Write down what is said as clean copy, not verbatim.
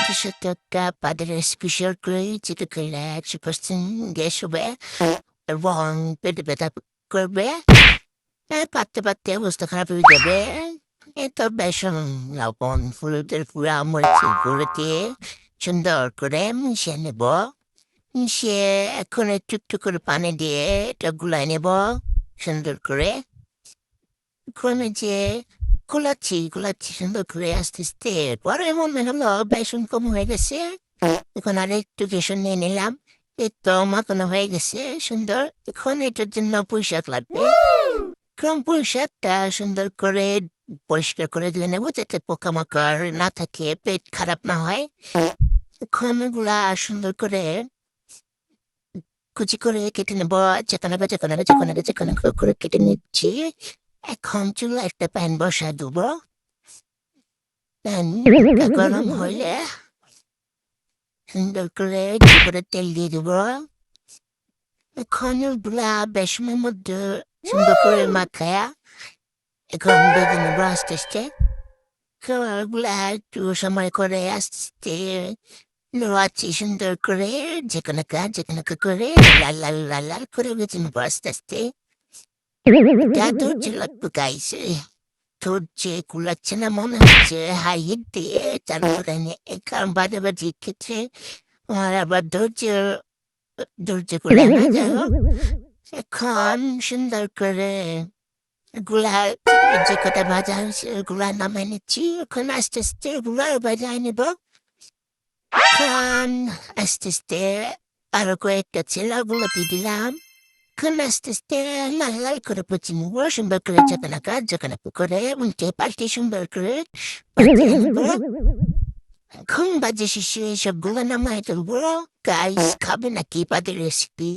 Dışarıda padre special grade to collect person guess where wrong bit করবে পাততে পাততে অবস্থা খারাপ হয়ে যাবে এত বেসন লবণ হলুদের পুরা মরিচের গুঁড়ো দিয়ে সুন্দর করে মিশিয়ে নেব মিশিয়ে এখন একটু একটু করে পানি দিয়ে এটা গুলাই নেব সুন্দর করে ওখানে যে গোলাচ্ছি সুন্দর করে আস্তে আস্তে পরে মনে হলো বেসন কম হয়ে গেছে এখন আর একটু বেসন নিয়ে নিলাম এই তো মাখানো হয়ে গেছে সুন্দর এখন এটার জন্য পুঁইশাক লাগবে কম পুঁইশাকটা সুন্দর করে পরিষ্কার করে দিয়ে নেবো যাতে পোকামাকড় না থাকে পেট খারাপ না হয় এখন এগুলা সুন্দর করে কুচি করে কেটে নেবো যেখানে করে কেটে নিচ্ছি এখন চুলা একটা প্যান বসা দেবো প্যান গরম হইলে সুন্দর করে তেল দিয়ে দেবো এখন ওগুলা বেসনের মধ্যে সুন্দর করে মাখায়া এখন বেঁধে নেবো আস্তে আস্তে ওগুলা একটু সময় করে আস্তে আস্তে নোয়াচ্ছি সুন্দর করে যেখানে করে লাল লাল লাল লাল করে বেঁধে নেবো আস্তে আস্তে ধৈর্য লাগবে গাইছে ধৈর্য কুলাচ্ছে না মনে হচ্ছে হাই হিট দিয়ে তারপরে কারণ বাজে বাজি খেতে আর আবার ধৈর্য করে না যাই হোক এখন সুন্দর করে গুলা যে কটা ভাজা হয়েছে ওগুলা নামাই নিচ্ছি এখন আস্তে আস্তে ওগুলা বাজায় নেব এখন আস্তে আস্তে আরো কয়েকটা ছিল ওগুলো দিয়ে দিলাম এখন আস্তে আস্তে লাল লাল করে পচি নেবো সুন্দর করে যেখানে করে উল্টে পাল্টে সুন্দর করে এখন বাজে শেষে সবগুলো নামাই তুলবো গাইস খাবে নাকি পাদের রেসিপি